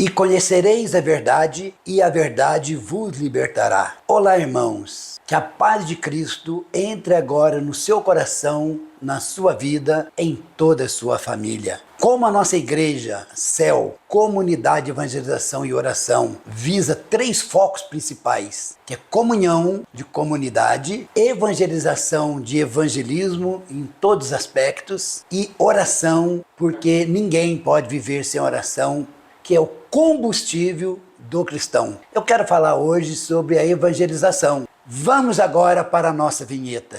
E conhecereis a verdade, e a verdade vos libertará. Olá, irmãos. Que a paz de Cristo entre agora no seu coração, na sua vida, em toda a sua família. Como a nossa igreja, Céu, Comunidade de Evangelização e Oração, visa 3 focos principais, que é comunhão de comunidade, evangelização de evangelismo em todos os aspectos e oração, porque ninguém pode viver sem oração, que é o combustível do cristão. Eu quero falar hoje sobre a evangelização. Vamos agora para a nossa vinheta.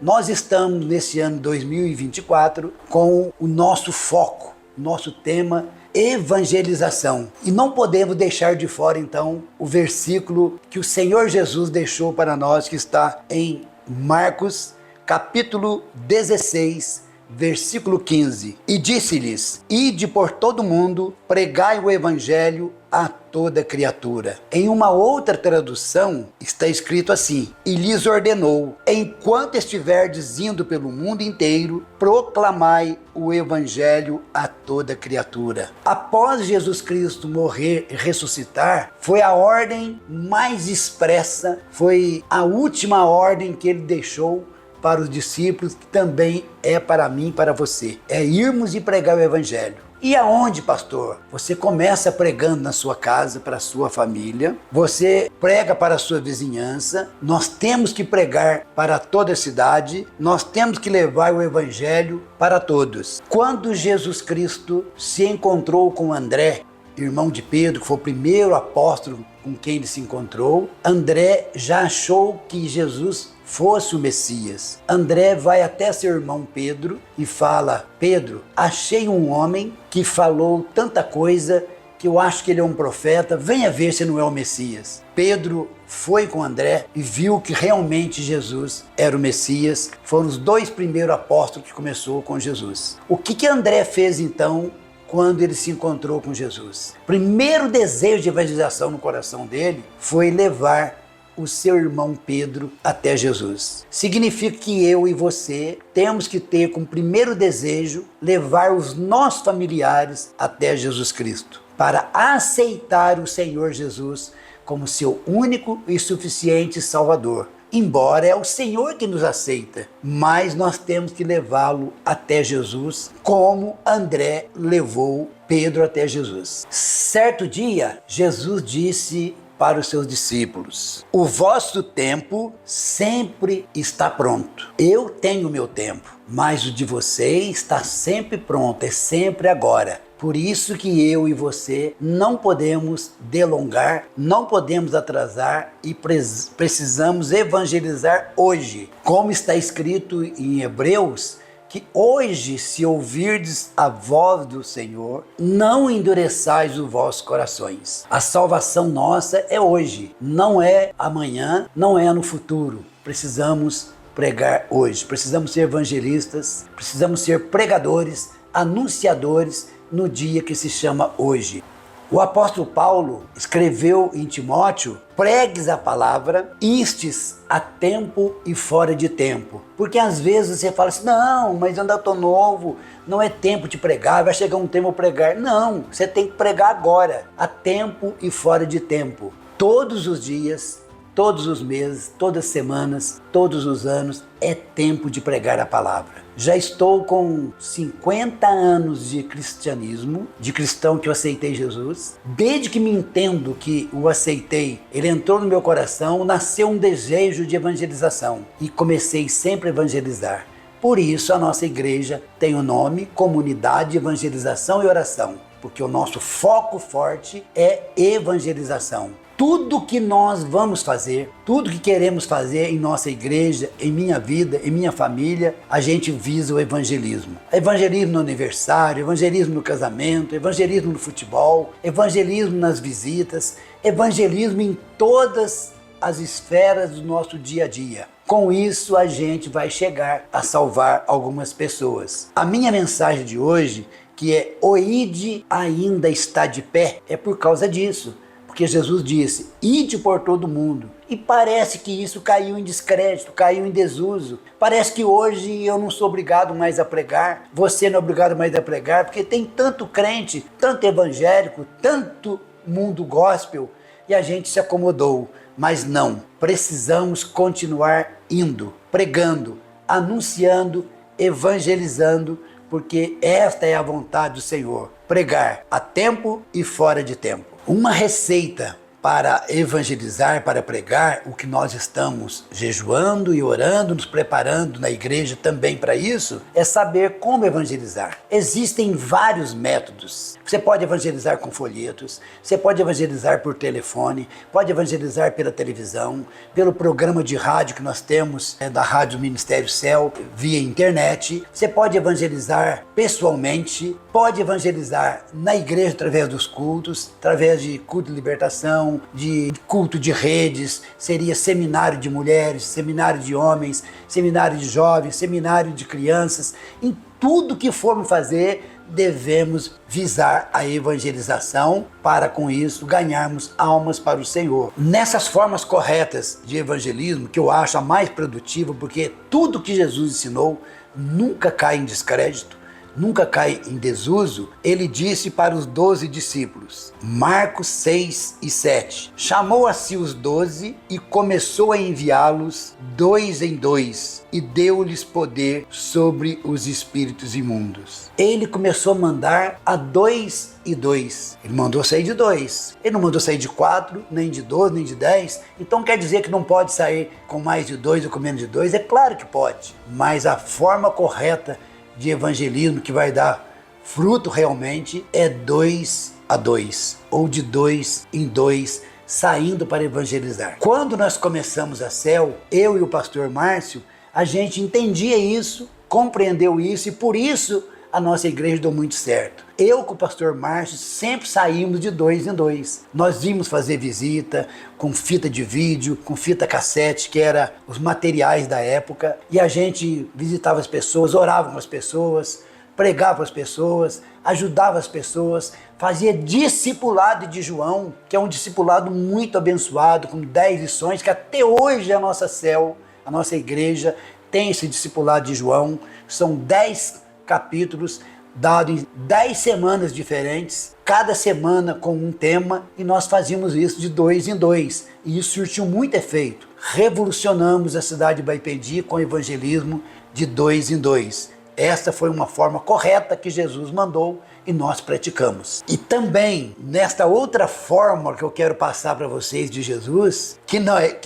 Nós estamos nesse ano 2024 com o nosso foco, nosso tema evangelização. E não podemos deixar de fora então o versículo que o Senhor Jesus deixou para nós, que está em Marcos capítulo 16, versículo 15. E disse-lhes: ide por todo mundo, pregai o evangelho a toda criatura. Em uma outra tradução está escrito assim: e lhes ordenou: enquanto estiverdes indo pelo mundo inteiro, proclamai o evangelho a toda criatura. Após Jesus Cristo morrer e ressuscitar, foi a ordem mais expressa, foi a última ordem que ele deixou para os discípulos, que também é para mim e para você. É irmos e pregar o evangelho. E aonde, pastor? Você começa pregando na sua casa, para a sua família, você prega para a sua vizinhança, nós temos que pregar para toda a cidade, nós temos que levar o evangelho para todos. Quando Jesus Cristo se encontrou com André, irmão de Pedro, que foi o primeiro apóstolo com quem ele se encontrou, André já achou que Jesus fosse o Messias. André vai até seu irmão Pedro e fala: Pedro, achei um homem que falou tanta coisa que eu acho que ele é um profeta, venha ver se não é o Messias. Pedro foi com André e viu que realmente Jesus era o Messias. Foram os 2 primeiros apóstolos que começou com Jesus. O que André fez então quando ele se encontrou com Jesus? Primeiro desejo de evangelização no coração dele foi levar o seu irmão Pedro até Jesus. Significa que eu e você temos que ter como primeiro desejo levar os nossos familiares até Jesus Cristo, para aceitar o Senhor Jesus como seu único e suficiente Salvador. Embora é o Senhor que nos aceita, mas nós temos que levá-lo até Jesus, como André levou Pedro até Jesus. Certo dia, Jesus disse para os seus discípulos: o vosso tempo sempre está pronto. Eu tenho o meu tempo, mas o de vocês está sempre pronto, é sempre agora. Por isso que eu e você não podemos delongar, não podemos atrasar e precisamos evangelizar hoje. Como está escrito em Hebreus, que hoje, se ouvirdes a voz do Senhor, não endureçais os vossos corações. A salvação nossa é hoje, não é amanhã, não é no futuro. Precisamos pregar hoje, precisamos ser evangelistas, precisamos ser pregadores, anunciadores no dia que se chama hoje. O apóstolo Paulo escreveu em Timóteo: pregues a palavra, instes a tempo e fora de tempo. Porque às vezes você fala assim: não, mas eu ainda estou novo, não é tempo de pregar, vai chegar um tempo para pregar. Não, você tem que pregar agora, a tempo e fora de tempo. Todos os dias, todos os meses, todas as semanas, todos os anos, é tempo de pregar a palavra. Já estou com 50 anos de cristianismo, de cristão que eu aceitei Jesus. Desde que me entendo que o aceitei, ele entrou no meu coração, nasceu um desejo de evangelização e comecei sempre a evangelizar. Por isso a nossa igreja tem o nome Comunidade de Evangelização e Oração, porque o nosso foco forte é evangelização. Tudo que nós vamos fazer, tudo que queremos fazer em nossa igreja, em minha vida, em minha família, a gente visa o evangelismo. Evangelismo no aniversário, evangelismo no casamento, evangelismo no futebol, evangelismo nas visitas, evangelismo em todas as esferas do nosso dia a dia. Com isso, a gente vai chegar a salvar algumas pessoas. A minha mensagem de hoje, que é o ide ainda está de pé, é por causa disso. Porque Jesus disse: ide por todo mundo. E parece que isso caiu em descrédito, caiu em desuso. Parece que hoje eu não sou obrigado mais a pregar, você não é obrigado mais a pregar, porque tem tanto crente, tanto evangélico, tanto mundo gospel, e a gente se acomodou. Mas não, precisamos continuar indo, pregando, anunciando, evangelizando, porque esta é a vontade do Senhor. Pregar a tempo e fora de tempo. Uma receita para evangelizar, para pregar, o que nós estamos jejuando e orando, nos preparando na igreja também para isso, é saber como evangelizar. Existem vários métodos. Você pode evangelizar com folhetos, você pode evangelizar por telefone, pode evangelizar pela televisão, pelo programa de rádio que nós temos, da Rádio Ministério Céu, via internet. Você pode evangelizar pessoalmente, pode evangelizar na igreja através dos cultos, através de culto de libertação, de culto de redes, seria seminário de mulheres, seminário de homens, seminário de jovens, seminário de crianças. Em tudo que formos fazer, devemos visar a evangelização para, com isso, ganharmos almas para o Senhor. Nessas formas corretas de evangelismo, que eu acho a mais produtiva, porque tudo que Jesus ensinou nunca cai em descrédito, nunca cai em desuso, ele disse para os 12 discípulos, Marcos 6 e 7, chamou a si os 12 e começou a enviá-los 2 em 2 e deu-lhes poder sobre os espíritos imundos. Ele começou a mandar a 2 e 2. Ele mandou sair de 2. Ele não mandou sair de 4, nem de 12, nem de 10. Então quer dizer que não pode sair com mais de 2 ou com menos de 2? É claro que pode. Mas a forma correta de evangelismo que vai dar fruto realmente é 2 a 2, ou de 2 em 2, saindo para evangelizar. Quando nós começamos a CEL, eu e o pastor Márcio, a gente entendia isso, compreendeu isso, e por isso a nossa igreja deu muito certo. Eu com o pastor Márcio sempre saímos de 2 em 2. Nós íamos fazer visita com fita de vídeo, com fita cassete, que era os materiais da época, e a gente visitava as pessoas, orava com as pessoas, pregava para as pessoas, ajudava as pessoas, fazia discipulado de João, que é um discipulado muito abençoado, com 10 lições, que até hoje a nossa CEL, a nossa igreja, tem esse discipulado de João. São 10 capítulos dados em 10 semanas diferentes, cada semana com um tema, e nós fazíamos isso de 2 em 2, e isso surtiu muito efeito. Revolucionamos a cidade de Baipendi com o evangelismo de 2 em 2. Essa foi uma forma correta que Jesus mandou e nós praticamos. E também, nesta outra forma que eu quero passar para vocês de Jesus, que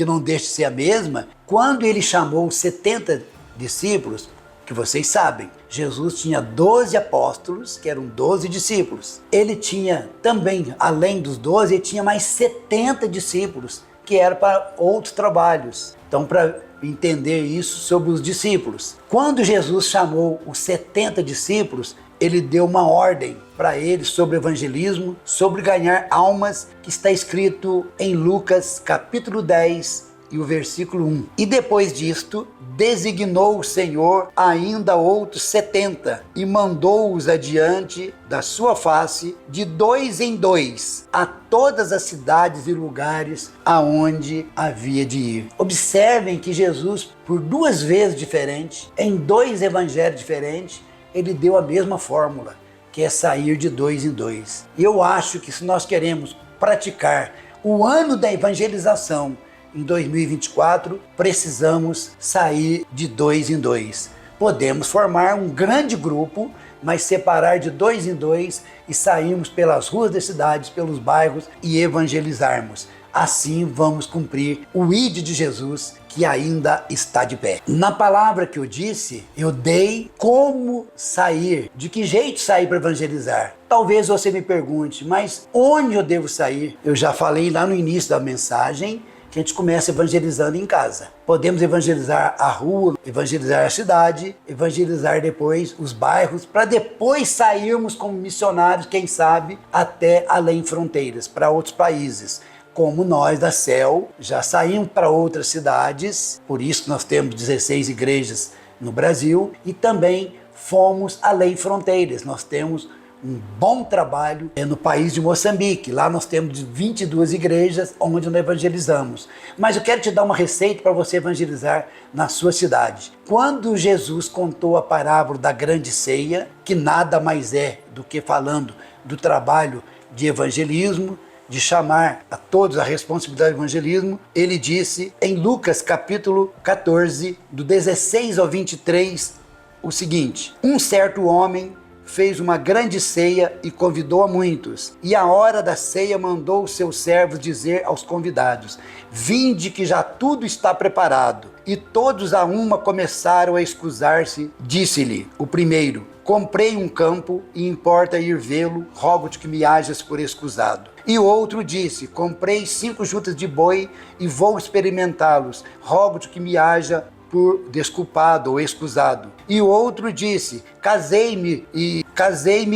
não deixa de ser a mesma, quando ele chamou os 70 discípulos, que vocês sabem, Jesus tinha 12 apóstolos, que eram 12 discípulos. Ele tinha também, além dos 12, ele tinha mais 70 discípulos, que eram para outros trabalhos. Então, para entender isso sobre os discípulos. Quando Jesus chamou os 70 discípulos, ele deu uma ordem para eles sobre evangelismo, sobre ganhar almas, que está escrito em Lucas capítulo 10, e o versículo 1. E depois disto, designou o Senhor ainda outros 70 e mandou-os adiante da sua face de 2 em 2 a todas as cidades e lugares aonde havia de ir. Observem que Jesus, por 2 vezes diferentes, em 2 evangelhos diferentes, ele deu a mesma fórmula, que é sair de 2 em 2. E eu acho que se nós queremos praticar o ano da evangelização em 2024, precisamos sair de 2 em 2. Podemos formar um grande grupo, mas separar de 2 em 2 e sairmos pelas ruas das cidades, pelos bairros e evangelizarmos. Assim vamos cumprir o ID de Jesus, que ainda está de pé. Na palavra que eu disse, eu dei como sair, de que jeito sair para evangelizar. Talvez você me pergunte, mas onde eu devo sair? Eu já falei lá no início da mensagem, que a gente começa evangelizando em casa. Podemos evangelizar a rua, evangelizar a cidade, evangelizar depois os bairros, para depois sairmos como missionários, quem sabe, até além fronteiras, para outros países. Como nós da CEL já saímos para outras cidades, por isso nós temos 16 igrejas no Brasil, e também fomos além fronteiras. Nós temos um bom trabalho no país de Moçambique. Lá nós temos 22 igrejas onde nós evangelizamos. Mas eu quero te dar uma receita para você evangelizar na sua cidade. Quando Jesus contou a parábola da grande ceia, que nada mais é do que falando do trabalho de evangelismo, de chamar a todos a responsabilidade do evangelismo, ele disse em Lucas capítulo 14, do 16 ao 23, o seguinte: um certo homem fez uma grande ceia e convidou a muitos. E à hora da ceia mandou os seus servos dizer aos convidados: vinde que já tudo está preparado. E todos a uma começaram a escusar-se. Disse-lhe o primeiro: comprei um campo e importa ir vê-lo, rogo-te que me hajas por escusado. E o outro disse: comprei 5 juntas de boi e vou experimentá-los, rogo-te que me haja por desculpado ou escusado. E o outro disse: casei-me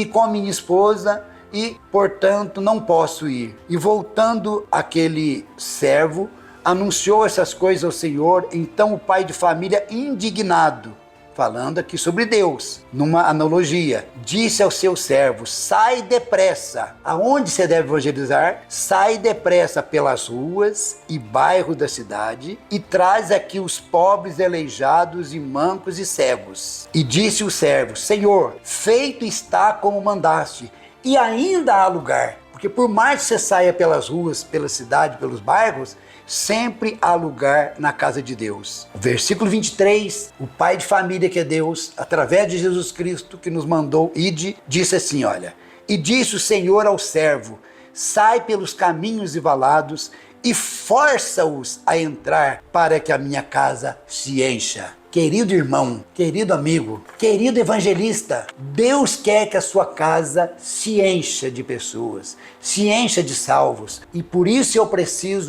com minha esposa e, portanto, não posso ir. E voltando aquele servo, anunciou essas coisas ao Senhor. Então o pai de família, indignado, falando aqui sobre Deus, numa analogia, disse ao seu servo: sai depressa. Aonde você deve evangelizar? Sai depressa pelas ruas e bairros da cidade e traz aqui os pobres, aleijados e mancos e cegos. E disse o servo: Senhor, feito está como mandaste, e ainda há lugar. Porque por mais que você saia pelas ruas, pela cidade, pelos bairros, sempre há lugar na casa de Deus. Versículo 23, o pai de família que é Deus, através de Jesus Cristo que nos mandou ide, disse assim, olha: e disse o Senhor ao servo: sai pelos caminhos e valados e força-os a entrar para que a minha casa se encha. Querido irmão, querido amigo, querido evangelista, Deus quer que a sua casa se encha de pessoas, se encha de salvos. E por isso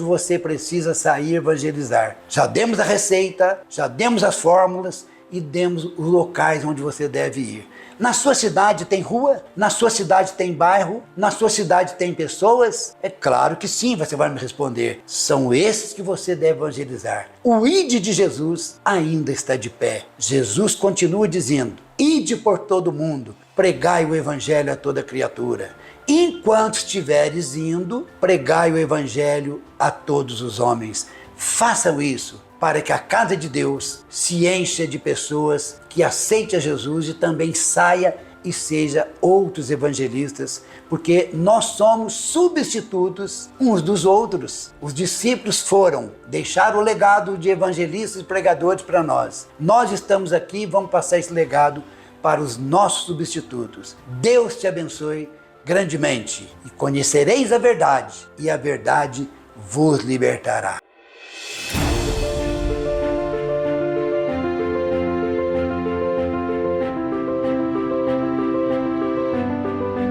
você precisa sair evangelizar. Já demos a receita, já demos as fórmulas e demos os locais onde você deve ir. Na sua cidade tem rua? Na sua cidade tem bairro? Na sua cidade tem pessoas? É claro que sim, você vai me responder. São esses que você deve evangelizar. O ide de Jesus ainda está de pé. Jesus continua dizendo: ide por todo mundo, pregai o evangelho a toda criatura. Enquanto estiveres indo, pregai o evangelho a todos os homens. Façam isso, para que a casa de Deus se encha de pessoas que aceitem a Jesus e também saia e seja outros evangelistas, porque nós somos substitutos uns dos outros. Os discípulos deixaram o legado de evangelistas e pregadores para nós. Nós estamos aqui e vamos passar esse legado para os nossos substitutos. Deus te abençoe grandemente e conhecereis a verdade, e a verdade vos libertará.